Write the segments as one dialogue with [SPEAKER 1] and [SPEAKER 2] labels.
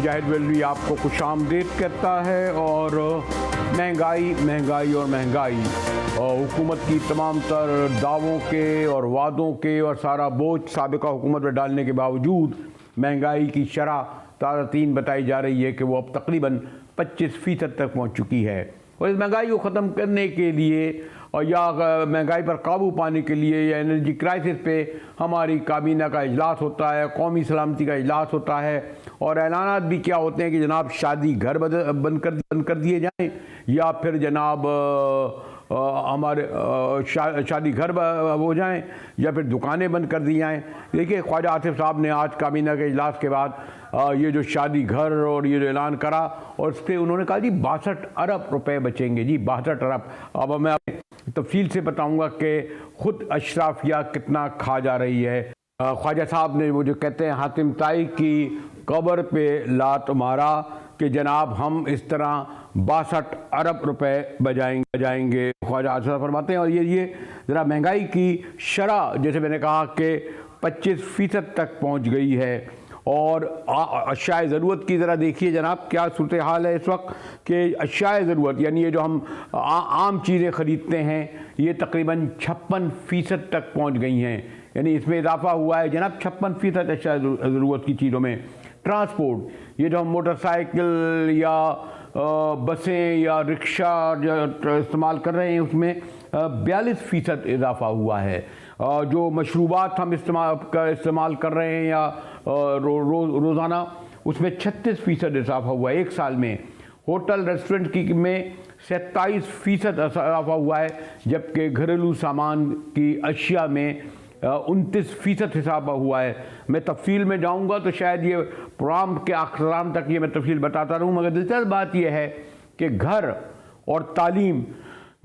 [SPEAKER 1] जाहिद वेलवी आपको खुशामदीद कहता है। और महंगाई महंगाई और महंगाई और हुकूमत की तमाम तर दावों के और वादों के और सारा बोझ साबिका हुकूमत पर डालने के बावजूद महंगाई की शरह ताज़ा तीन बताई जा रही है कि वो अब तकरीबन 25% तक पहुँच चुकी है। और इस महंगाई को ख़त्म करने के लिए और या महंगाई पर काबू पाने के लिए या एनर्जी क्राइसिस पे हमारी काबीना का इजलास होता है, कौमी सलामती का इजलास होता है और ऐलानात भी क्या होते हैं कि जनाब शादी घर बंद कर दिए जाएं या फिर जनाब हमारे शादी घर हो जाएं या फिर दुकानें बंद कर दी जाएं। देखिए ख्वाजा आसिफ साहब ने आज काबीना के इजलास के बाद ये जो शादी घर और ये जो ऐलान करा और उस पर उन्होंने कहा जी 62 अरब रुपए बचेंगे जी 62 अरब। अब मैं तफसील से बताऊंगा कि खुद अशराफिया कितना खा जा रही है। ख्वाजा साहब ने वो जो कहते हैं हातिम ताई की कब्र पे लात मारा कि जनाब हम इस तरह 62 अरब रुपए बजाएंगे ख्वाजा आसिफ फरमाते हैं। और ये ज़रा महंगाई की शरह जैसे मैंने कहा कि 25% तक पहुंच गई है। और अशाए ज़रूरत की ज़रा देखिए जनाब क्या सूरत हाल है इस वक्त कि अशाए ज़रूरत यानी ये जो हम आम चीज़ें ख़रीदते हैं ये तकरीबन 56% तक पहुंच गई हैं। यानी इसमें इजाफा हुआ है जनाब 56% अशाए ज़रूरत की चीज़ों में। ट्रांसपोर्ट ये जो हम मोटरसाइकिल या बसें या रिक्शा जो इस्तेमाल कर रहे हैं उसमें 42% इजाफा हुआ है। जो मशरूबात हम इस्तेमाल कर रहे हैं या रोज़ाना उसमें 36% इजाफा हुआ है एक साल में। होटल रेस्टोरेंट की में 27% इजाफा हुआ है जबकि घरेलू सामान की अशिया में 29% इजाफा हुआ है। मैं तफसील में जाऊंगा तो शायद ये प्रोग्राम के आखिर तक ये मैं तफसील बताता रहूँ, मगर दिलचस्प बात यह है कि घर और तालीम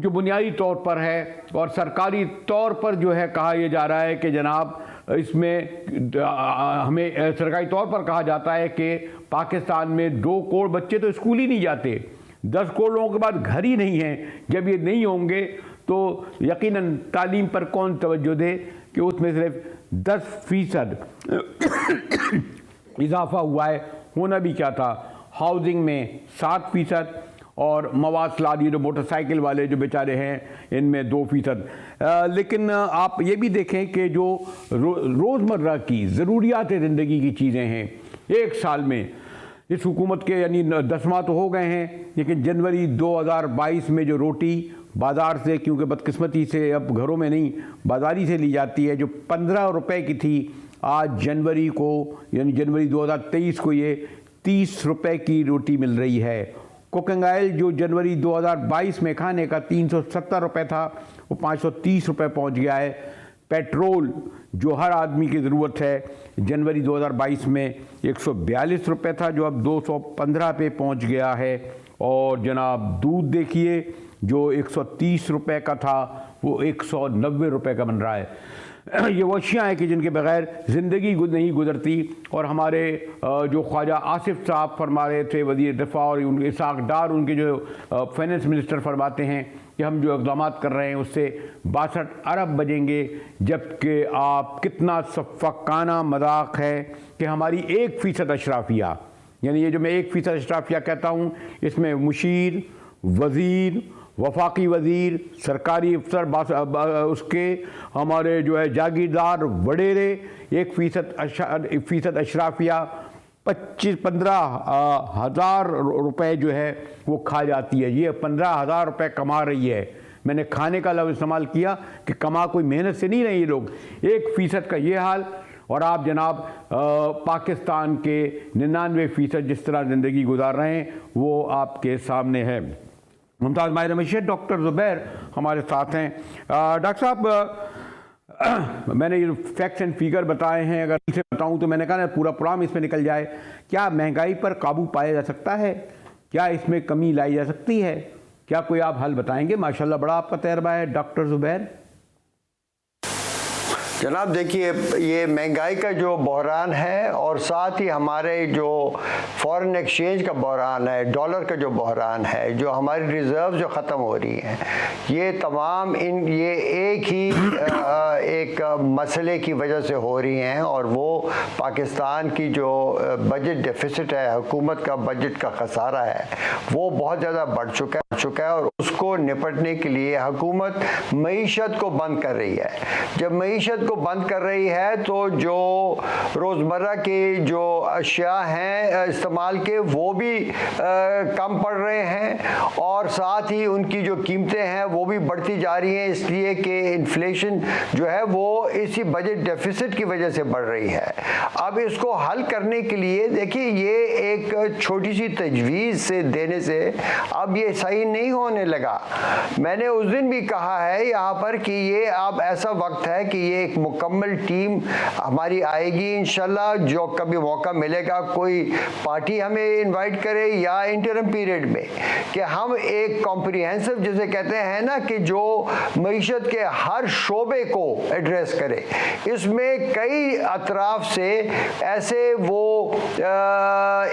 [SPEAKER 1] जो बुनियादी तौर पर है और सरकारी तौर पर जो है कहा यह जा रहा है कि जनाब इसमें हमें सरकारी तौर पर कहा जाता है कि पाकिस्तान में 2 करोड़ बच्चे तो स्कूल ही नहीं जाते, 10 करोड़ लोगों के बाद घर ही नहीं हैं। जब ये नहीं होंगे तो यकीनन तालीम पर कौन तवज्जो दे कि उसमें सिर्फ 10% इजाफा हुआ है। होना भी क्या था, हाउसिंग में 7% और मवासलात ये जो मोटरसाइकिल वाले जो बेचारे हैं इनमें 2%। लेकिन आप ये भी देखें कि जो रोज़मर्रा की ज़रूरियात ज़िंदगी की चीज़ें हैं एक साल में इस हुकूमत के यानी 10 माह तो हो गए हैं, लेकिन जनवरी 2022 में जो रोटी बाज़ार से, क्योंकि बदकिस्मती से अब घरों में नहीं बाज़ारी से ली जाती है, जो 15 रुपए की थी आज जनवरी को यानी जनवरी 2023 को ये 30 रुपए की रोटी मिल रही है। कुकिंग ऑयल जो जनवरी 2022 में खाने का 370 रुपये था वो 530 रुपये पहुँच गया है। पेट्रोल जो हर आदमी की ज़रूरत है जनवरी 2022 में 142 रुपये था जो अब 215 पे पहुँच गया है। और जनाब दूध देखिए जो 130 रुपये का था वो 190 रुपये का बन रहा है। ये वो अशियाँ हैं कि जिनके बगैर ज़िंदगी नहीं गुजरती। और हमारे जो ख्वाजा आसिफ साहब फरमा रहे थे वज़ीर दिफा और उनके इसाक डार उनके जो फाइनेंस मिनिस्टर फरमाते हैं कि हम जो इक़दाम कर रहे हैं उससे 62 अरब बचेंगे, जबकि आप कितना सफ़ाकाना मजाक है कि हमारी 1% अशराफिया यानी ये जो मैं 1% अशराफिया कहता हूँ इसमें मुशीर, वज़ीर, वफाकी वज़ीर, सरकारी अफसर उसके हमारे जो है जागीरदार वडेरे 1% अशराफिया 15 हज़ार रुपये जो है वो खा जाती है। ये 15,000 रुपये कमा रही है। मैंने खाने का लफ्ज़ इस्तेमाल किया कि कमा कोई मेहनत से नहीं रहे ये लोग। 1% का ये हाल और आप जनाब पाकिस्तान के 99% जिस तरह ज़िंदगी गुजार रहे हैं वो आपके सामने है। मुमताज़ माहिर रमशीद डॉक्टर ज़ुबैर हमारे साथ हैं। डॉक्टर साहब मैंने ये फैक्ट्स एंड फिगर बताए हैं, अगर इसे बताऊं तो मैंने कहा ना पूरा प्रोग्राम इसमें निकल जाए। क्या महंगाई पर काबू पाया जा सकता है? क्या इसमें कमी लाई जा सकती है? क्या कोई आप हल बताएंगे? माशाल्लाह बड़ा आपका तजर्बा है डॉक्टर ज़ुबैर।
[SPEAKER 2] जनाब देखिए, ये महंगाई का जो बहरान है और साथ ही हमारे जो फॉरेन एक्सचेंज का बहरान है, डॉलर का जो बहरान है, जो हमारी रिज़र्व जो ख़त्म हो रही हैं, ये तमाम ये एक ही एक मसले की वजह से हो रही हैं और वो पाकिस्तान की जो बजट डेफिसिट है, हुकूमत का बजट का खसारा है, वो बहुत ज़्यादा बढ़ चुका है और उसको निपटने के लिए हुकूमत मईशत को बंद कर रही है। जब मईशत को बंद कर रही है तो जो रोज़मर्रा के जो अशिया हैं इस्तेमाल के, वो भी कम पड़ रहे हैं और साथ ही उनकी जो कीमतें हैं वो भी बढ़ती जा रही हैं, इसलिए कि इन्फ्लेशन जो है वो इसी बजट डेफिसिट की वजह से बढ़ रही है। अब इसको हल करने के लिए देखिए, ये एक छोटी सी तजवीज़ से देने से अब ये सही नहीं होने लगा। मैंने उस दिन भी कहा है यहाँ पर कि ये अब ऐसा वक्त है कि ये एक मुकम्मल टीम हमारी आएगी इंशाल्लाह। जो कभी मौका मिलेगा, कोई पार्टी हमें इनवाइट करे या इंटरम पीरियड में, कि हम एक कॉम्प्रिहेंसिव जिसे कहते हैं ना, कि जो मईशत के हर शोबे को एड्रेस करे। इसमें कई अतराफ से ऐसे वो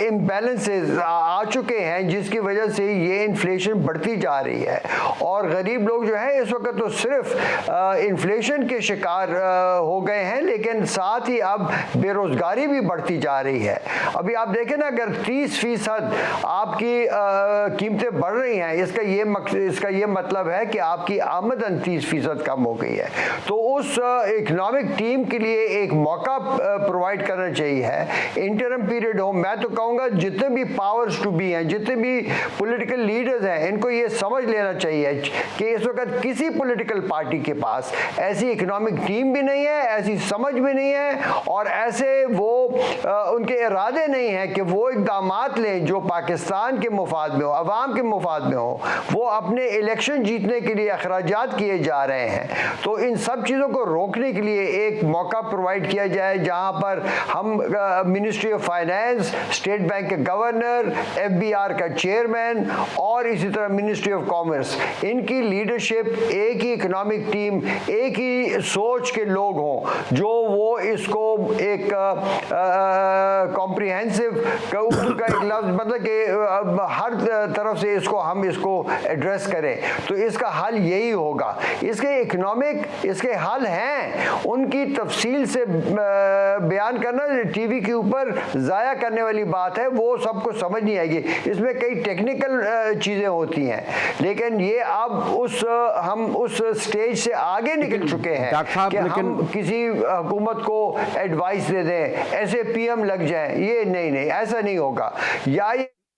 [SPEAKER 2] इम्बैलेंसेस आ चुके हैं जिसकी वजह से ये इन्फ्लेशन बढ़ती जा रही है और गरीब लोग जो है इस वक्त तो सिर्फ इन्फ्लेशन के शिकार हो गए हैं, लेकिन साथ ही अब बेरोजगारी भी बढ़ती जा रही है। अभी आप देखें ना, अगर 30% आपकी कीमतें बढ़ रही हैं, इसका ये मतलब है कि आपकी आमदन 30% कम हो गई है। तो उस इकोनॉमिक टीम के लिए एक मौका प्रोवाइड करना चाहिए है, इंटरम पीरियड हो। मैं तो कहूँगा जितने भी पावर्स टू बी हैं, जितने भी पॉलिटिकल लीडर्स हैं, इनको ये समझ लेना चाहिए कि इस वक्त किसी पॉलिटिकल पार्टी के पास ऐसी इकोनॉमिक टीम भी नहीं है, ऐसी समझ भी नहीं है और ऐसे वो उनके इरादे नहीं हैं कि वो इक़दामात लें जो पाकिस्तान के मुफाद में हो, अवाम के मुफाद में हो। वो अपने इलेक्शन जीतने के लिए अखराजात किए जा रहे हैं। तो इन सब चीज़ों को रोकने के लिए एक मौका प्रोवाइड किया जाए जहां पर हम ministry of finance, state bank के गवर्नर, FBR का चेयरमैन और इसी तरह मिनिस्ट्री ऑफ कॉमर्स, इनकी लीडरशिप, एक ही इकोनॉमिक टीम, एक ही सोच के लोग हों जो वो इसको एक कॉम्प्रिहेंसिव का उर्दू का एक लफ्ज़ मतलब कि हर तरफ से इसको एड्रेस करें। तो इसका हल यही होगा। इसके इकोनॉमिक इसके हल हैं, उनकी तफसील से बयान करना टीवी के ऊपर ज़ाया करने वाली बात है, वो सबको समझ नहीं आएगी। इसमें कई टेक्निकल चीज़ें होती हैं, लेकिन ये अब हम उस स्टेज से आगे निकल चुके हैं कि हम किसी हुकूमत को एडवाइस दे दें, ऐसे PM लग जाएं। ये नहीं, ऐसा नहीं होगा। या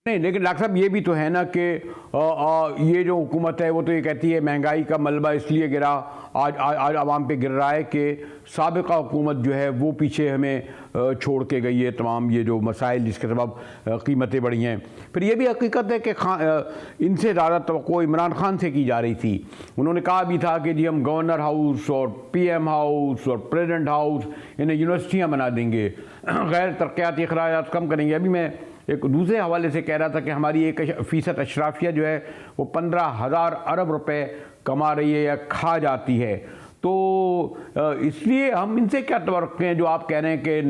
[SPEAKER 1] नहीं, लेकिन डॉक्टर साहब ये भी तो है ना कि ये जो हुकूमत है वो तो ये कहती है महंगाई का मलबा इसलिए गिरा, आज आवाम पे गिर रहा है कि साबिका हुकूमत जो है वो पीछे हमें छोड़ के गई है, तमाम ये जो मसाइल जिसके सबब कीमतें बढ़ी हैं। फिर ये भी हकीकत है कि इनसे ज़्यादा तवक्को इमरान खान से की जा रही थी। उन्होंने कहा भी था कि जी हम गवर्नर हाउस और PM हाउस और प्रेसिडेंट हाउस इन्हें यूनिवर्सिटियाँ बना देंगे, गैर तरक्याती अखराजात कम करेंगे। अभी मैं एक दूसरे हवाले से कह रहा था कि हमारी 1% अशराफिया जो है वो 15,000 अरब रुपए कमा रही है या खा जाती है। तो इसलिए हम इनसे क्या तवक्को हैं जो आप कह रहे हैं कि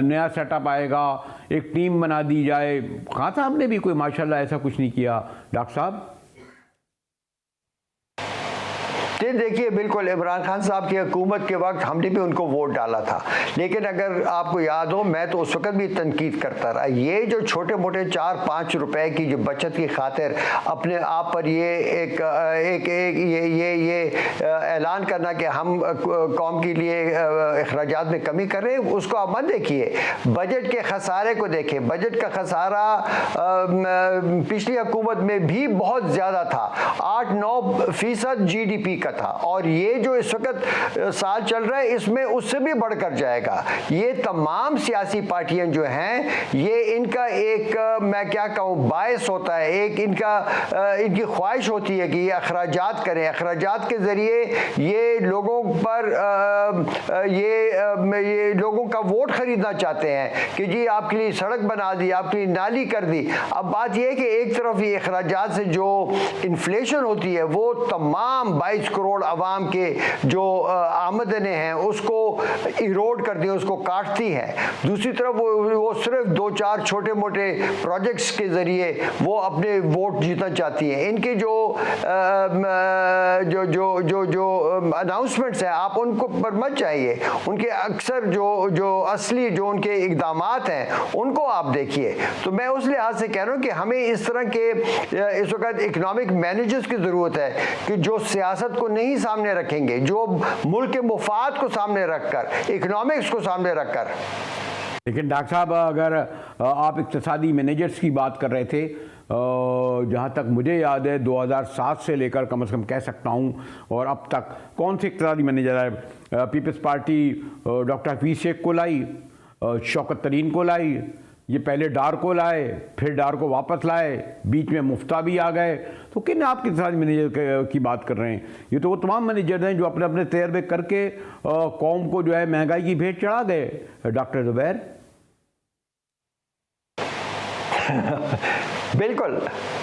[SPEAKER 1] नया सेटअप आएगा, एक टीम बना दी जाए। खान साहब ने भी कोई माशाल्लाह ऐसा कुछ नहीं किया। डॉक्टर साहब
[SPEAKER 2] देखिए, बिल्कुल इमरान खान साहब की हुकूमत के वक्त हमने भी उनको वोट डाला था, लेकिन अगर आपको याद हो, मैं तो उस वक्त भी तनकीद करता रहा। ये जो छोटे मोटे 4-5 रुपए की जो बचत की खातिर अपने आप पर ये ऐलान करना कि हम कौम के लिए अखराजात में कमी कर रहे हैं, उसको आप मत देखिए। बजट के खसारे को देखें। बजट का खसारा पिछली हुकूमत में भी बहुत ज़्यादा था, 8-9% GDP का था, और ये जो इस वक्त साल चल रहा है इसमें उससे भी बढ़कर जाएगा। ये तमाम सियासी पार्टियां जो हैं, ये इनका एक मैं क्या कहूँ बायस होता है, एक इनकी ख्वाहिश होती है कि ये अखराजात करें। अखराजात के ज़रिए ये लोगों पर ये लोगों का वोट खरीदना चाहते हैं कि जी आपके लिए सड़क बना दी, आपके लिए नाली कर दी। अब बात यह है कि एक तरफ ये अखराजात से जो इन्फ्लेशन होती है वो तमाम 22 करोड़ आवाम के जो आमदनें हैं उसको इरोड करती है, उसको काटती है। दूसरी तरफ वो सिर्फ 2-4 छोटे मोटे प्रोजेक्ट्स के ज़रिए वो अपने वोट जीतना चाहती हैं। इनके जो जो जो जो जो अनाउंसमेंट्स हैं आप उनको पर मत चाहिए, उनके अक्सर जो असली जो उनके इक़दामात हैं उनको आप देखिए। तो मैं उस लिहाज से कह रहा हूँ कि हमें इस तरह के इस वक्त इकोनॉमिक मैनेजर्स की ज़रूरत है कि जो सियासत को नहीं सामने रखेंगे, जो मुल्क के मुफाद को सामने रखकर, इकोनॉमिक्स को सामने रखकर।
[SPEAKER 1] लेकिन डॉक्टर साहब, अगर आप इक़्तिसादी मैनेजर्स की बात कर रहे थे, जहाँ तक मुझे याद है 2007 से लेकर कम से कम कह सकता हूँ और अब तक कौन से इक़्तिसादी मैनेजर है? Peoples party doctor Hafeez Sheikh को लाई, शौकत तरीन को लाई, ये पहले डार को लाए, फिर डार को वापस लाए, बीच में मुफ्ता भी आ गए। तो किन आप इक़्तिसादी मैनेजर की बात कर रहे हैं? ये तो वो तमाम मैनेजर हैं जो अपने अपने तजर्बे करके कौम को जो है महंगाई की भेंट चढ़ा गए। डॉक्टर ज़ुबैर।
[SPEAKER 2] बिल्कुल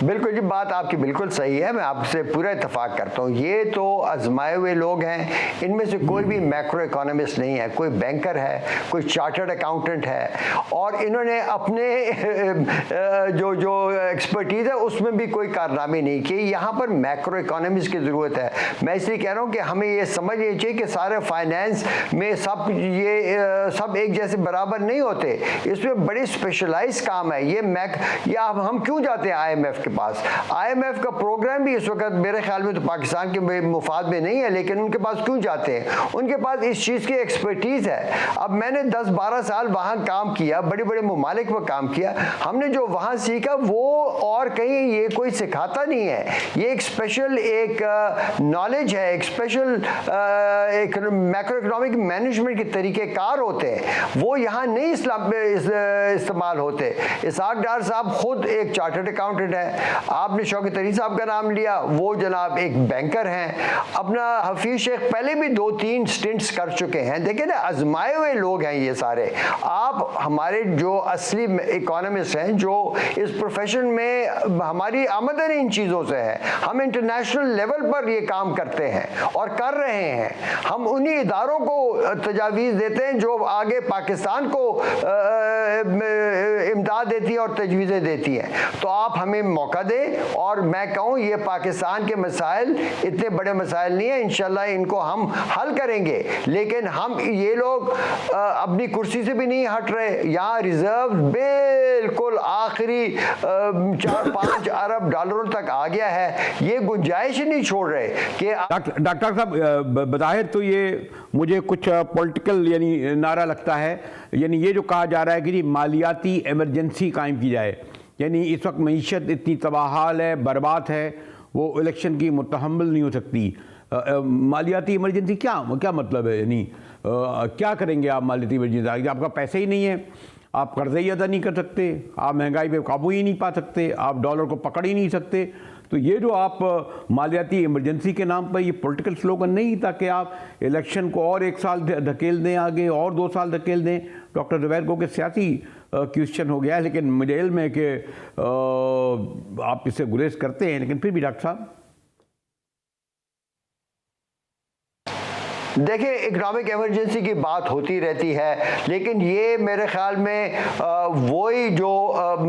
[SPEAKER 2] बिल्कुल जी, बात आपकी बिल्कुल सही है, मैं आपसे पूरा इत्तेफाक करता हूँ। ये तो आजमाए हुए लोग हैं, इनमें से कोई भी मैक्रो इकोनॉमिस्ट नहीं है, कोई बैंकर है, कोई चार्टर्ड अकाउंटेंट है, और इन्होंने अपने जो जो एक्सपर्टीज़ है उसमें भी कोई कारनामे नहीं किए। यहाँ पर मैक्रो इकोनॉमिस्ट की ज़रूरत है। मैं इसलिए कह रहा हूँ कि हमें ये समझना चाहिए कि सारे फाइनेंस में सब एक जैसे बराबर नहीं होते, इसमें बड़े स्पेशलाइज काम है। या हम क्यों जाते हैं आईएमएफ के पास? आईएमएफ का प्रोग्राम भी इस वक्त मेरे ख्याल में तो पाकिस्तान के मुफाद में नहीं है, लेकिन उनके पास क्यों जाते हैं? उनके पास इस चीज़ की एक्सपर्टीज़ है। अब मैंने 10-12 साल वहाँ काम किया, बड़े बड़े ममालिक में काम किया, हमने जो वहाँ सीखा वो और कहीं ये कोई सिखाता नहीं है। ये एक स्पेशल नॉलेज है, एक स्पेशल मैक्रो इकोनॉमिक मैनेजमेंट के तरीक़ेकार होते हैं, वो यहाँ नहीं इस्तेमाल होते। इसाक डार साहब खुद एक चार्टर्ड अकाउंटेंट है, आपने शौकत तरीन साहब का नाम लिया, वो जनाब एक बैंकर हैं, अपना हफीज़ शेख पहले भी 2-3 स्टिंट्स कर चुके हैं। देखिए ना, आजमाए हुए लोग हैं ये सारे। आप हमारे जो असली इकोनॉमिस्ट हैं, जो इस प्रोफेशन में हमारी आमदनी इन चीज़ों से है, हम इंटरनेशनल लेवल पर ये काम करते हैं और कर रहे हैं। हम उन्हीं इदारों को तजावीज़ देते हैं जो आगे पाकिस्तान को इमदाद देती है और तजवीज़ें देती है। तो आप हमें मौका दें, और मैं कहूँ ये पाकिस्तान के मसाइल इतने बड़े मसाइल नहीं है, इंशाल्लाह इनको हम हल करेंगे। लेकिन हम ये लोग अपनी कुर्सी से भी नहीं हट रहे। यहाँ रिजर्व बिल्कुल आखिरी 4-5 अरब डॉलरों तक आ गया है, ये गुंजाइश ही नहीं छोड़ रहे कि
[SPEAKER 1] डॉक्टर साहब, बज़ाहिर तो ये मुझे कुछ पॉलिटिकल यानी नारा लगता है, यानी ये जो कहा जा रहा है कि जी मालियाती इमरजेंसी कायम की जाए, यानी इस वक्त मईशत इतनी तबाहाल है, बर्बाद है, वो इलेक्शन की मुतहम्मिल नहीं हो सकती। मालियाती इमरजेंसी क्या मतलब है? यानी क्या करेंगे आप मालियाती इमरजेंसी? आपका पैसे ही नहीं है, आप कर्जे ही अदा नहीं कर सकते, आप महंगाई पे काबू ही नहीं पा सकते, आप डॉलर को पकड़ ही नहीं सकते। तो ये जो आप मालियाती इमरजेंसी के नाम पर ये पॉलिटिकल स्लोगन नहीं, ताकि आप इलेक्शन को और 1 साल धकेल दें आगे, और 2 साल धकेल दें। डॉक्टर ज़ुबैर को कि सियासी क्वेश्चन हो गया है, लेकिन मुझे इल्म है कि आप इससे गुरेज करते हैं, लेकिन फिर भी डॉक्टर साहब
[SPEAKER 2] देखिए, इकोनॉमिक इमरजेंसी की बात होती रहती है, लेकिन ये मेरे ख्याल में वही जो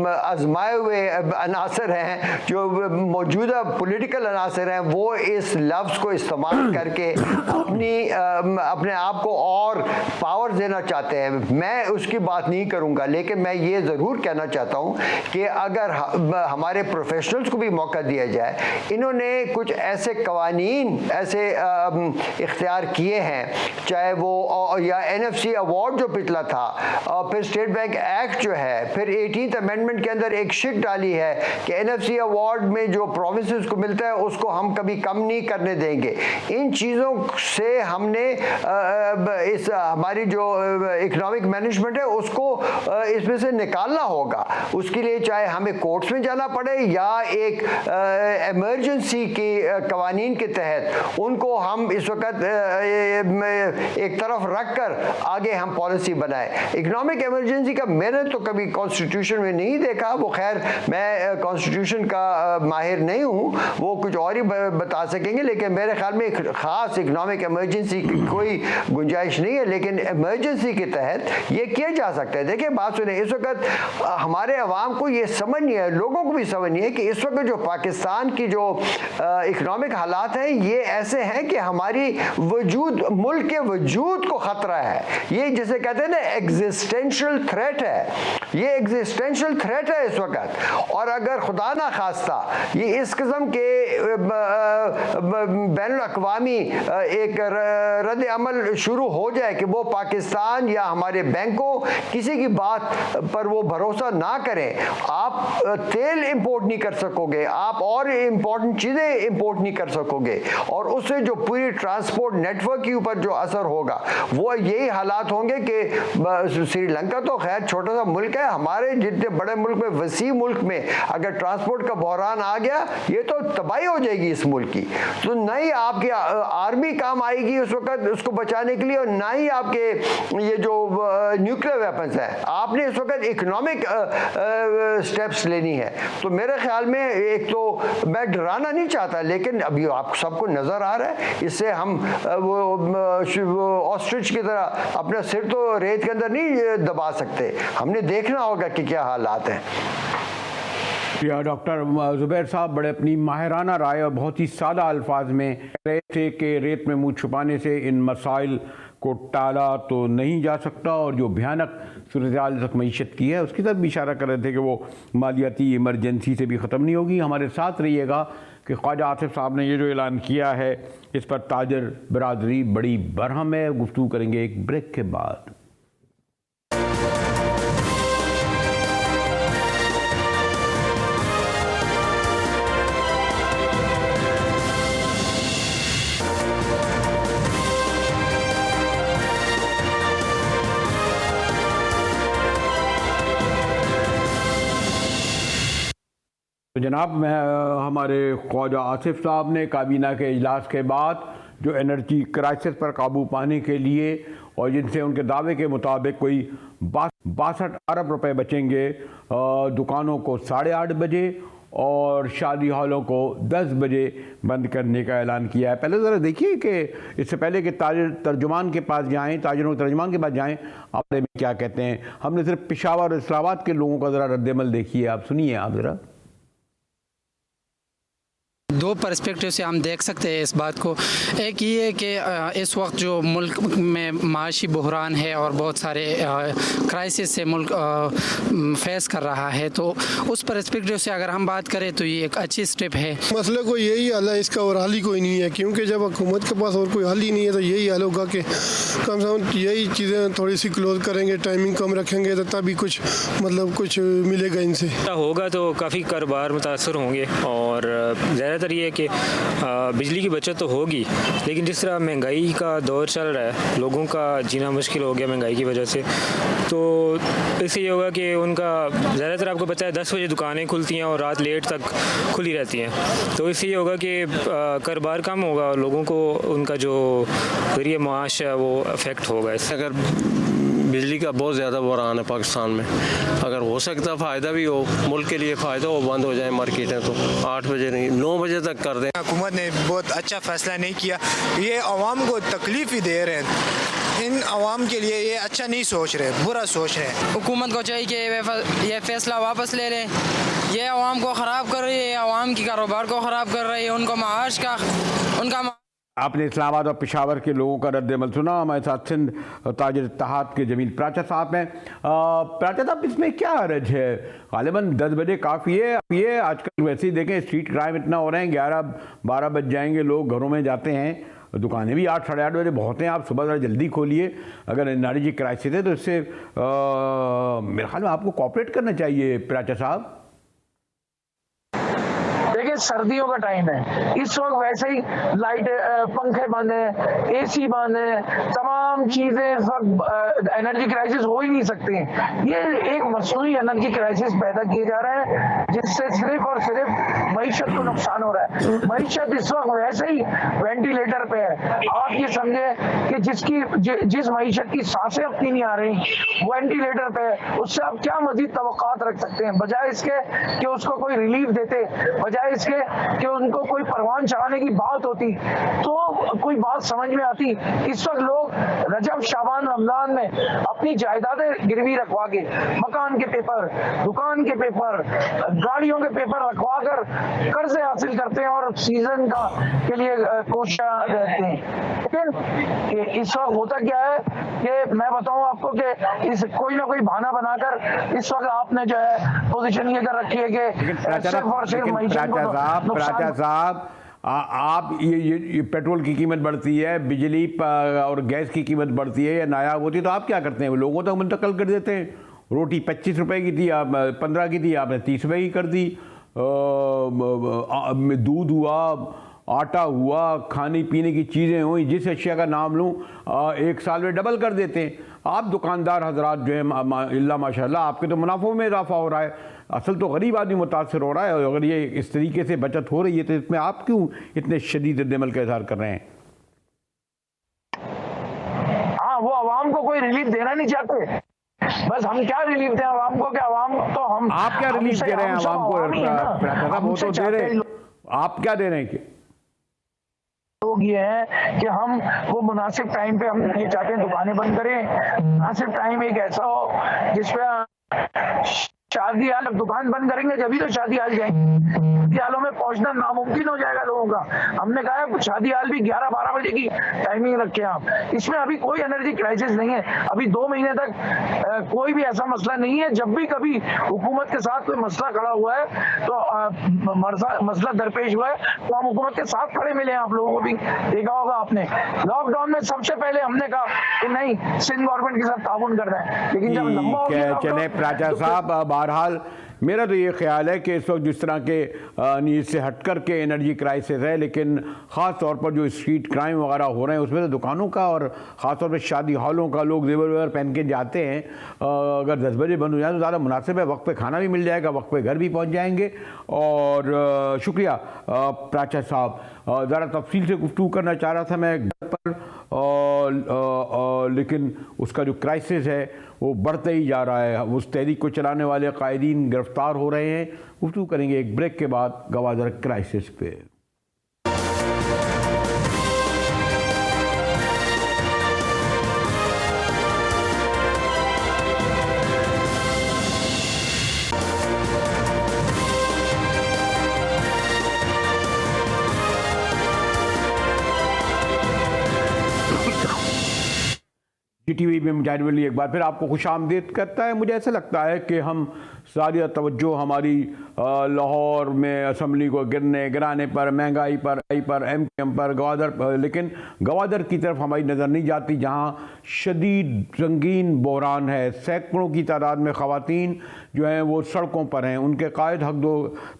[SPEAKER 2] आजमाए हुए अनासर हैं, जो मौजूदा पॉलिटिकल अनासर हैं, वो इस लफ्ज़ को इस्तेमाल करके अपने आप को और पावर देना चाहते हैं। मैं उसकी बात नहीं करूँगा, लेकिन मैं ये ज़रूर कहना चाहता हूँ कि अगर हमारे प्रोफेशनल्स को भी मौका दिया जाए, इन्होंने कुछ ऐसे कवानीन ऐसे इख्तियार किए हैं, चाहे वो या NFC अवार्ड जो पिछला था, और फिर स्टेट बैंक एक्ट जो है, फिर 18th अमेंडमेंट के अंदर एक शिक डाली है कि NFC अवार्ड में जो प्रोविंसेस को मिलता है उसको हम कभी कम नहीं करने देंगे। इन चीज़ों से हमने इस हमारी जो इकोनॉमिक मैनेजमेंट है उसको इसमें से निकालना होगा। उसके लिए चाहे हमें कोर्ट्स में जाना पड़े या एक इमरजेंसी की कवानीन के तहत उनको हम इस वक्त एक तरफ रख कर आगे हम पॉलिसी बनाए। इकोनॉमिक इमरजेंसी का मैंने तो कभी कॉन्स्टिट्यूशन में नहीं देखा, वो खैर मैं कॉन्स्टिट्यूशन का माहिर नहीं हूँ, वो कुछ और ही बता सकेंगे, लेकिन मेरे ख्याल में एक खास इकोनॉमिक इमरजेंसी की कोई गुंजाइश नहीं है। लेकिन इमरजेंसी के तहत ये किया जा सकता है। देखिए बात सुने, इस वक्त हमारे अवाम को ये समझ नहीं है, लोगों को भी समझ नहीं है कि इस वक्त जो पाकिस्तान की जो इकोनॉमिक हालात हैं ये ऐसे हैं कि हमारी वजूद, मुल्क के वजूद को खतरा है। ये जिसे कहते हैं ना एग्जिस्टेंशियल थ्रेट है, ये एग्जिस्टेंशियल थ्रेट है इस वक्त। और अगर खुदा ना खास्ता ये इस किस्म के बैनुल अक़वामी एक रद्द अमल शुरू हो जाए कि वो पाकिस्तान या हमारे बैंकों किसी की बात पर वो भरोसा ना करें, आप तेल इंपोर्ट नहीं कर सकोगे, आप और इंपॉर्टेंट चीज़ें इंपोर्ट नहीं कर सकोगे, और उससे जो पूरी ट्रांसपोर्ट नेटवर्क के ऊपर जो असर होगा वो यही हालात होंगे कि श्रीलंका तो खैर छोटा सा मुल्क है, हमारे जितने बड़े मुल्क में, वसी मुल्क में अगर ट्रांसपोर्ट का बहरान आ गया ये तो तबाही हो जाएगी इस मुल्क की। तो न ही आपकी आर्मी काम आएगी उस वक्त उसको बचाने के लिए, और ना ही आपके ये जो न्यूक्लियर वेपन्स हैं। आपने इस वक्त इकोनॉमिक स्टेप्स लेनी है। तो मेरे ख्याल में एक तो मैं डराना नहीं चाहता, लेकिन अभी आप सबको नजर आ रहा है, इससे हम वो ऑस्ट्रिच की तरह अपना सिर तो रेत के अंदर नहीं दबा सकते, हमने देखना होगा कि क्या हालात हैं।
[SPEAKER 1] या डॉक्टर ज़ुबैर साहब बड़े अपनी माहिराना राय और बहुत ही सादा अल्फाज में कह रहे थे कि रेत में मुंह छुपाने से इन मसाइल को टाला तो नहीं जा सकता, और जो भयानक सूरत तक मईशत की है उसकी तरफ भी इशारा कर रहे थे कि वो मालियाती इमरजेंसी से भी ख़त्म नहीं होगी। हमारे साथ रहिएगा कि ख्वाजा आसिफ साहब ने ये जो ऐलान किया है इस पर ताजर बरादरी बड़ी बरहम है। गुफ्तगू करेंगे एक ब्रेक के बाद। तो जनाब, मैं हमारे ख्वाजा आसिफ साहब ने काबीना के इजलास के बाद जो एनर्जी क्राइसिस पर काबू पाने के लिए और जिनसे उनके दावे के मुताबिक कोई 62 अरब रुपए बचेंगे, दुकानों को 8:30 बजे और शादी हॉलों को 10 बजे बंद करने का ऐलान किया है। पहले ज़रा देखिए कि इससे पहले कि तर्जुमान के पास जाएं, ताजिरों तर्जुमान के पास जाएं, आप में क्या कहते हैं। हमने सिर्फ पेशावर और इस्लामाबाद के लोगों का ज़रा रद्दमल देखिए, आप सुनिए आप ज़रा।
[SPEAKER 3] दो पर्सपेक्टिव से हम देख सकते हैं इस बात को। एक ये है कि इस वक्त जो मुल्क में माशी बहरान है और बहुत सारे क्राइसिस से मुल्क फेस कर रहा है, तो उस पर्सपेक्टिव से अगर हम बात करें तो ये एक अच्छी स्टेप है।
[SPEAKER 4] मसले को यही हल है, इसका और हल ही कोई नहीं है, क्योंकि जब हुकूमत के पास और कोई हल ही नहीं है तो यही हल होगा कि कम से कम यही चीज़ें थोड़ी सी क्लोज करेंगे, टाइमिंग कम रखेंगे, तो तभी कुछ मतलब कुछ मिलेगा इनसे।
[SPEAKER 5] होगा तो काफ़ी कारोबार मुतासर होंगे, और ज़्यादातर ये है कि बिजली की बचत तो होगी, लेकिन जिस तरह महंगाई का दौर चल रहा है, लोगों का जीना मुश्किल हो गया महंगाई की वजह से, तो इससे ये होगा कि उनका ज़्यादातर आपको पता है 10 बजे दुकानें खुलती हैं और रात लेट तक खुली रहती हैं, तो इससे ये होगा कि कारोबार कम होगा और लोगों को उनका जो ज़रिए माश है वो अफेक्ट होगा। इससे
[SPEAKER 6] अगर बिजली का बहुत ज़्यादा बहरान है पाकिस्तान में, अगर हो सकता फ़ायदा भी हो, मुल्क के लिए फ़ायदा हो, बंद हो जाए मार्केटें, तो 8 बजे नहीं 9 बजे तक कर दें।
[SPEAKER 7] हुकूमत ने बहुत अच्छा फैसला नहीं किया, ये अवाम को तकलीफ ही दे रहे हैं, इन अवाम के लिए ये अच्छा नहीं सोच रहे, बुरा सोच रहे हैं।
[SPEAKER 3] हुकूमत को चाहिए कि ये फैसला वापस ले लें, ये अवाम को ख़राब कर रही है, अवाम की कारोबार को ख़राब कर रही है, उनको माश का उनका।
[SPEAKER 1] आपने इस्लामाबाद और पेशावर के लोगों का रद्दमल सुना। हमारे साथ सिंध ताजिर इत्तेहाद के जमील प्राचा साहब हैं। प्राचा साहब, इसमें क्या हर्ज है? गालिबन 10 बजे काफ़ी है। ये आजकल वैसे ही देखें स्ट्रीट क्राइम इतना हो रहे हैं, 11-12 बज जाएंगे, लोग घरों में जाते हैं, दुकानें भी 8-8:30 बजे बहुत हैं। आप सुबह ज़रा जल्दी खोलिए। अगर एनर्जी क्राइसिस है तो इससे मेरे ख्याल में आपको कोऑपरेट करना चाहिए प्राचा साहब।
[SPEAKER 8] देखिए सर्दियों का टाइम है, इस वक्त वैसे ही लाइट पंखे बंद है, एसी बंद है, तमाम चीजें इस वक्त एनर्जी क्राइसिस हो ही नहीं सकती। ये एक मसनूई एनर्जी क्राइसिस पैदा किए जा रहा है जिससे सिर्फ और सिर्फ मईशत को नुकसान हो रहा है। मईशत इस वक्त वैसे ही वेंटिलेटर पे है। आप ये समझे कि जिस मईशत की सांसें अपनी नहीं आ रही वेंटिलेटर पे, उससे आप क्या मजीद तवक्कात रख सकते हैं? बजाय इसके कि उसको कोई रिलीफ देते, बजाय इसके कि उनको कोई परवान चढ़ाने की बात होती तो कोई बात समझ में आती। इस वक्त लोग रजब शाबान रमजान में अपनी जायदादें गिरवी रखवा के, मकान के पेपर, दुकान के पेपर, गाड़ियों के पेपर रखवा कर कर्जे हासिल करते हैं और सीजन के लिए कोशिश रहते हैं। लेकिन इस वक्त होता क्या है कि मैं बताऊं आपको कि इस कोई ना कोई बहाना बनाकर इस वक्त आपने जो है पोजीशन ये कर रखी है कि सिर्फ और सिर्फ
[SPEAKER 1] प्राचा साहब आप ये पेट्रोल की कीमत बढ़ती है, बिजली और गैस की कीमत बढ़ती है या नायाब होती है तो आप क्या करते हैं? लोगों तक मुंतकिल कर देते हैं। रोटी 25 रुपए की थी, आप 15 की थी, आपने 30 रुपए की कर दी। दूध हुआ, आटा हुआ, खाने पीने की चीज़ें हुई, जिस अशिया का नाम लूँ 1 साल में डबल कर देते हैं। आप दुकानदार हजरात जो है इल्ला माशाल्लाह आपके तो मुनाफों में इजाफा हो रहा है, असल तो गरीब आदमी मुतासर हो रहा है। और अगर ये इस तरीके से बचत हो रही है तो इसमें आप क्यों इतने शदीद रद्द-ए-अमल का इज़हार कर रहे हैं?
[SPEAKER 8] हाँ, वो आवाम को कोई रिलीफ देना नहीं चाहते। बस हम क्या रिलीफ दें आवाम को? क्या आवाम तो हम
[SPEAKER 1] आप क्या रिलीफ दे रहे हैं आवाम को? वो तो दे रहे, आप क्या दे रहे हैं?
[SPEAKER 8] लोग ये है कि हम वो मुनासिब टाइम पे हम नहीं चाहते दुकानें बंद करें। मुनासिब टाइम एक ऐसा हो जिसपे शादी हाल, दुकान बंद करेंगे जब भी तो शादी हाल जाएंगे, शादी हालों में पहुंचना नामुमकिन हो जाएगा लोगों का। हमने कहा है शादी हाल भी 11-12 बजे की टाइमिंग रखें आप। इसमें अभी कोई एनर्जी क्राइसिस नहीं है, अभी 2 महीने तक कोई भी ऐसा मसला नहीं है। जब भी कभी हुकूमत के साथ कोई मसला खड़ा हुआ है तो मसला दरपेश हुआ है तो हम हुकूमत के साथ खड़े मिले हैं। आप लोगों को भी देखा होगा आपने, लॉकडाउन में सबसे पहले हमने कहा कि नहीं, सिंध गवर्नमेंट के साथ ताउन करना है, लेकिन जब लंबा हो गया
[SPEAKER 1] चले प्राचा साहब, बहरहाल मेरा तो ये ख्याल है कि इस वक्त जिस तरह के नीड से हटकर के एनर्जी क्राइसिस है, लेकिन ख़ास तौर पर जो स्ट्रीट क्राइम वगैरह हो रहे हैं उसमें तो दुकानों का और ख़ास तौर पर शादी हॉलों का लोग जेवर वेवर पहन के जाते हैं। अगर 10 बजे बंद हो जाए तो ज़्यादा मुनासिब है, वक्त पे खाना भी मिल जाएगा, वक्त पे घर भी पहुँच जाएंगे। और शुक्रिया प्राचा साहब, ज़रा तफसील से गुफ्तगू करना चाह रहा था मैं घर पर, लेकिन उसका जो क्राइसिस है वो बढ़ते ही जा रहा है। उस तहरीक को चलाने वाले कायदीन गिरफ्तार हो रहे हैं। गुफ्तगू करेंगे एक ब्रेक के बाद गवादर क्राइसिस पे। GTV में मुजाहिद वली एक बार फिर आपको खुशामदीद करता है। मुझे ऐसा लगता है कि हम सारी तवज्जो हमारी लाहौर में असम्बली को गिराने पर, महंगाई पर, MKM पर, गवादर पर, लेकिन गवादर की तरफ हमारी नज़र नहीं जाती जहाँ शदीद संगीन बहरान है। सैकड़ों की तादाद में ख़वातीन जो हैं वो सड़कों पर हैं। उनके कायद हक दो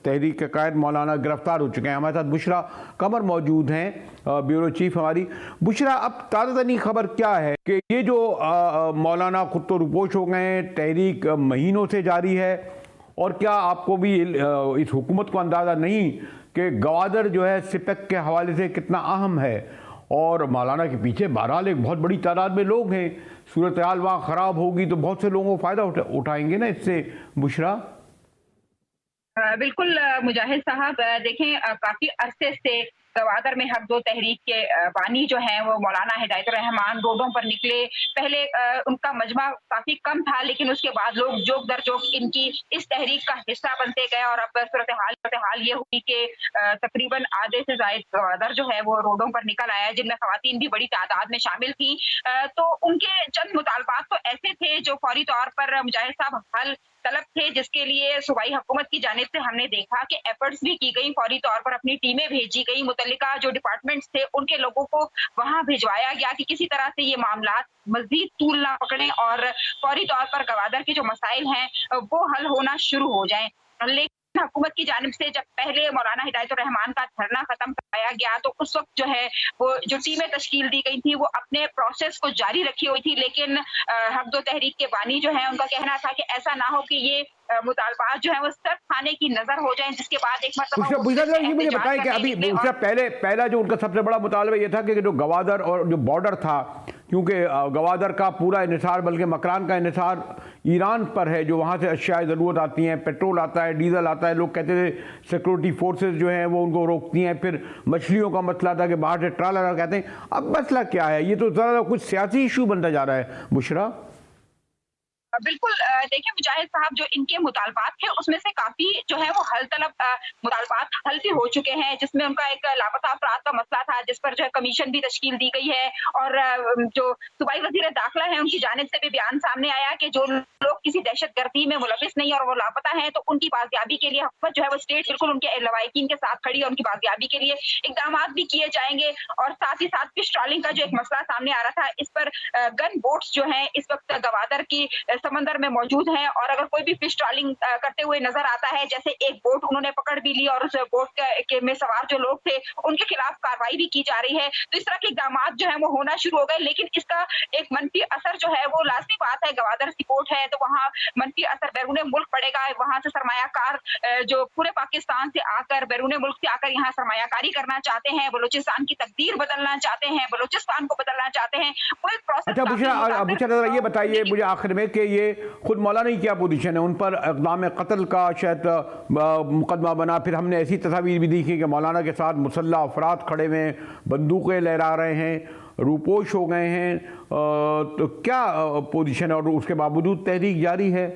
[SPEAKER 1] तहरीक के कायद मौलाना गिरफ्तार हो चुके हैं। हमारे साथ बुशरा कमर मौजूद हैं, ब्यूरो चीफ हमारी। बुशरा, अब ताज़ा तरीन खबर क्या है कि ये जो मौलाना खुद तो रुपोश हो गए हैं, तहरीक महीनों से जारी है, और क्या आपको भी इस हुकूमत को अंदाज़ा नहीं कि गवादर जो है सिपक के हवाले से कितना अहम है, और मौलाना के पीछे बहरहाल एक बहुत बड़ी तादाद में लोग हैं। सूरत हाल वहाँ ख़राब होगी तो बहुत से लोगों को फ़ायदा उठाएंगे ना इससे। बुशरा
[SPEAKER 9] बिल्कुल मुजाहिद साहब, देखें काफ़ी अरसे से गवादर में हक दो तहरीक के बानी जो हैं वो मौलाना हिदायतुर रहमान रोडों पर निकले। पहले उनका मजमा काफी कम था, लेकिन उसके बाद लोग जोक दर जोक इनकी इस तहरीक का हिस्सा बनते गए, और अब सूरत हाल ये हुई कि तकरीबन आधे से ज्यादा गवादर जो है वो रोडों पर निकल आया, जिनमें खवातीन भी बड़ी तादाद में शामिल थी। तो उनके चंद मुतालबात तो ऐसे थे जो फौरी तौर पर मुजाहिद साहब हल तलब थे, जिसके लिए सूबाई हुकूमत की जानिब से हमने देखा कि एफर्ट्स भी की गई, फौरी तौर पर अपनी टीमें भेजी गई, मुतल्लिका जो डिपार्टमेंट्स थे उनके लोगों को वहां भिजवाया गया कि किसी तरह से ये मामला मजीद तूल ना पकड़े और फौरी तौर पर गवादर के जो मसाइल हैं वो हल होना शुरू हो जाएं। लेकिन हुकूमत की जानिब से जब पहले मौलाना हिदायतुर रहमान का धरना खत्म कराया गया तो उस वक्त जो है वो जो टीमें तश्कील दी गई थी वो अपने प्रोसेस को जारी रखी हुई थी, लेकिन हक दो तहरीक के बानी जो है उनका कहना था कि ऐसा ना हो कि ये मुतालबात जो है वो सर खाने की नजर हो जाए, जिसके बाद एक
[SPEAKER 1] मुझे बताएं कि अभी उससे पहला जो उनका सबसे बड़ा मुतालबा ये था कि जो गवादर और जो बॉर्डर था, क्योंकि गवादर का पूरा इन्हिसार बल्कि मकरान का इन्हिसार ईरान पर है, जो वहाँ से अशियाए ज़रूरत आती हैं, पेट्रोल आता है, डीजल आता है। लोग कहते थे सिक्योरिटी फोर्सेस जो हैं वो उनको रोकती हैं। फिर मछलियों का मसला था कि बाहर से ट्रालर कहते हैं। अब मसला क्या है? ये तो ज़रा कुछ सियासी इशू बनता जा रहा है बुशरा।
[SPEAKER 9] बिल्कुल, देखिए मुजाहिद साहब, जो इनके मुतालबात थे उसमें से काफी जो है वो हल तलब मुतालबात हल भी हो चुके हैं, जिसमें उनका एक लापता अफराद का मसला था जिस पर जो है कमीशन भी तश्कील दी गई है, और जो सूबाई वजीर दाखिला है उनकी जानिब से भी बयान सामने आया कि जो लोग किसी दहशतगर्दी में मुलविस नहीं और वो लापता है तो उनकी बाजियाबी के लिए हुकूमत जो है वो स्टेट बिल्कुल उनके लवाहिकीन के साथ खड़ी है, उनकी बाजियाबी के लिए इकदाम भी किए जाएंगे। और साथ ही साथ फिश ट्रॉलिंग का जो एक मसला सामने आ रहा था, इस पर गन बोट्स जो है इस वक्त गवादर की समंदर में मौजूद है, और अगर कोई भी फिश ट्रॉलिंग करते हुए नजर आता है, जैसे एक बोट उन्होंने पकड़ भी ली और उस बोट में सवार जो लोग थे उनके खिलाफ कार्रवाई भी की जा रही है, तो इस तरह के इकदाम जो है वो होना शुरू हो गए। लेकिन इसका एक मनफी असर जो है वो लाजमी बात है, गवादर सी पोर्ट है तो वहाँ मनफी असर बैरून मुल्क पड़ेगा। वहां से सरमायाकार जो पूरे पाकिस्तान से आकर बैरून मुल्क से आकर यहाँ सरमायाकारी करना चाहते हैं, बलूचिस्तान की तकदीर बदलना चाहते हैं, बलूचिस्तान को बदलना चाहते हैं, वो एक प्रोसेस।
[SPEAKER 1] अच्छा बुशरा, ये बताइए मुझे आखिर में कि ये खुद मौलाना की क्या पोजीशन है? उन पर इक़दाम कत्ल का शायद मुकदमा बना, फिर हमने ऐसी तस्वीर भी देखी कि मौलाना के साथ मुसल्लह अफराद खड़े हुए हैं, बंदूकें लहरा रहे हैं, रूपोश हो गए हैं, तो क्या पोजीशन है? और उसके बावजूद तहरीक जारी है।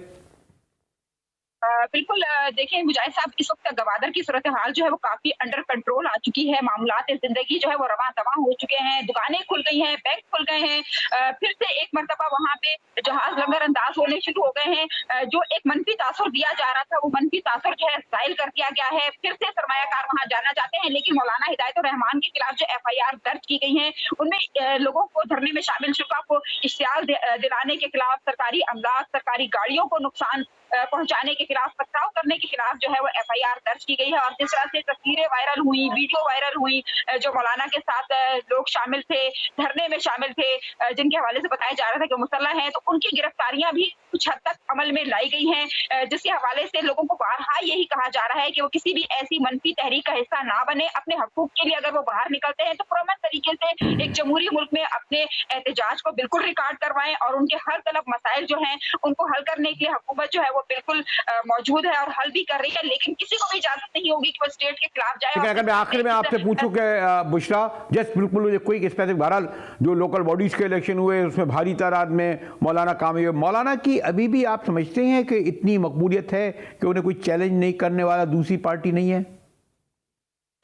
[SPEAKER 9] बिल्कुल, देखिए मुजाहिद साहब, इस वक्त गवादर की सूरत हाल जो है वो काफी अंडर कंट्रोल आ चुकी है, मामलात जिंदगी जो है वो रवां तवां हो चुके हैं, दुकानें खुल गई हैं, बैंक खुल गए हैं, फिर से एक मरतबा वहाँ पे जहाज लंगर अंदाज होने शुरू हो गए हैं। जो एक मनफी तासुर दिया जा रहा था वो मनफी तासुर जो है जाहिल कर दिया गया है, फिर से सरमायाकार वहाँ जाना चाहते हैं। लेकिन मौलाना हिदायतुर रहमान के खिलाफ जो FIR दर्ज की गई है उनमें लोगों को धरने में शामिल शुरा को इश्तियाल दिलाने के खिलाफ, सरकारी अमलाक, सरकारी गाड़ियों को नुकसान पहुंचाने के खिलाफ, पथराव करने के खिलाफ जो है वो FIR दर्ज की गई है। और जिस तरह से तस्वीरें वायरल हुई, वीडियो वायरल हुई, जो मौलाना के साथ लोग शामिल थे, धरने में शामिल थे, जिनके हवाले से बताया जा रहा था कि मुसल्लह हैं, तो उनकी गिरफ्तारियां भी कुछ हद तक अमल में लाई गई हैं, जिसके हवाले से लोगों को बारहा यही कहा जा रहा है कि वो किसी भी ऐसी मनफी तहरीक का हिस्सा ना बने। अपने हकूक के लिए अगर वो बाहर निकलते हैं तो पुरअमन तरीके से एक जमहूरी मुल्क में अपने एहतजाज को बिल्कुल रिकॉर्ड करवाएं, और उनके हर तलब मसाइल जो हैं उनको हल करने के लिए हुकूमत जो है वो बिल्कुल मौजूद है और हल भी कर रही है। लेकिन किसी को भी इजाजत नहीं होगी कि वो स्टेट के खिलाफ जाए।
[SPEAKER 1] अगर मैं आखिर में आपसे पूछूं कि बुशरा, जस्ट बिल्कुल कोई स्पेसिफिक, बहरहाल जो लोकल बॉडीज के इलेक्शन हुए उसमें भारी तादाद में मौलाना कामयाब, मौलाना की अभी भी आप समझते हैं कि इतनी मकबूलियत है कि उन्हें कोई चैलेंज नहीं करने वाला दूसरी पार्टी नहीं है?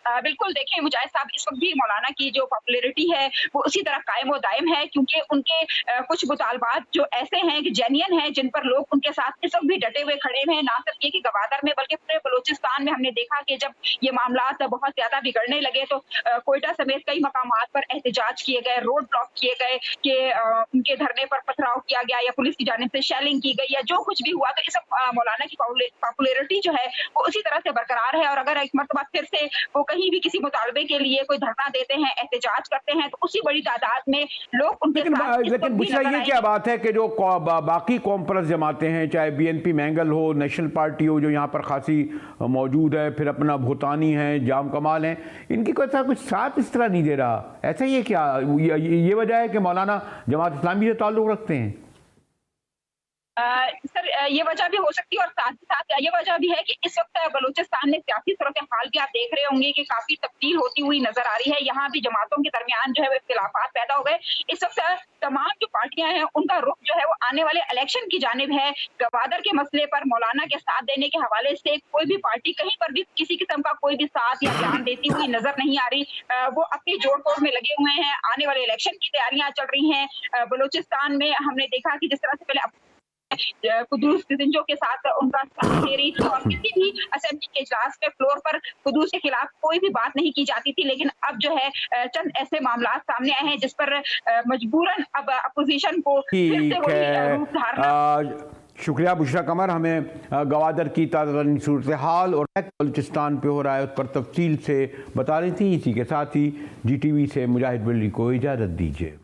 [SPEAKER 9] बिल्कुल, देखिए मुजाहिद साहब, इस वक्त भी मौलाना की जो पॉपुलैरिटी है वो उसी तरह कायम व दायम है, क्योंकि उनके कुछ मुतालबात जो ऐसे हैं कि जेन्युइन हैं, जिन पर लोग उनके साथ इस वक्त भी डटे हुए खड़े हैं। ना सिर्फ ये कि गवादर में बल्कि पूरे बलूचिस्तान में हमने देखा कि जब ये मामलात बहुत ज्यादा बिगड़ने लगे तो कोयटा समेत कई मकामात पर एहतजाज किए गए, रोड ब्लॉक किए गए, कि उनके धरने पर पथराव किया गया या पुलिस की जानिब से शेलिंग की गई या जो कुछ भी हुआ। तो इस मौलाना की पॉपुलैरिटी जो है वो उसी तरह से बरकरार है, और अगर एक मरतबा फिर से वो कहीं भी किसी मुतालबे के लिए कोई धरना देते हैं, एहतजाज करते हैं, तो उसी बड़ी तादाद में लोग उनके साथ।
[SPEAKER 1] लेकिन बुशरा, ये क्या बात है कि जो बाकी कौम परस्त जमातें हैं, चाहे BNP मैंगल हो, नेशनल पार्टी हो जो यहाँ पर खासी मौजूद है, फिर अपना भूतानी है, जाम कमाल हैं, इनकी कोई कुछ साथ इस तरह नहीं दे रहा, ऐसा ही है क्या? ये वजह है कि मौलाना जमात इस्लामी से ताल्लुक़ रखते हैं?
[SPEAKER 9] सर, ये वजह भी हो सकती है, और साथ ही साथ ये वजह भी है कि इस वक्त बलूचिस्तान में सियासी सूरत हाल भी आप देख रहे होंगे कि काफी तब्दील होती हुई नजर आ रही है। यहाँ भी जमातों के दरमियान जो है वो इख्तिलाफात पैदा हो गए। इस वक्त तमाम जो पार्टियां हैं उनका रुख जो है वो आने वाले इलेक्शन की जानिब है। गवादर के मसले पर मौलाना के साथ देने के हवाले से कोई भी पार्टी कहीं पर भी किसी किस्म का कोई भी साथ या ध्यान देती हुई नजर नहीं आ रही। वो अपनी जोड़ तोड़ में लगे हुए हैं। आने वाले इलेक्शन की तैयारियां चल रही हैं। बलूचिस्तान में हमने देखा कि जिस तरह से पहले कुदूस जिंजो के साथ उनका साथेरी थी, और किसी भी असेंबली के इजलास में फ्लोर पर कुदूस के खिलाफ कोई भी बात नहीं की जाती थी। लेकिन अब जो है चंद ऐसे मामला सामने आए हैं जिस पर मजबूरन अब अपोजिशन को फिर से वही रूप धारना।
[SPEAKER 1] शुक्रिया बुशरा कमर, हमें गवादर की ताज़ा सूरत हाल और बलूचिस्तान पे हो रहा है उस पर तफसील से बता रही थी। इसी के साथ ही GTV से मुजाहिद बिल्ली को इजाज़त दीजिए।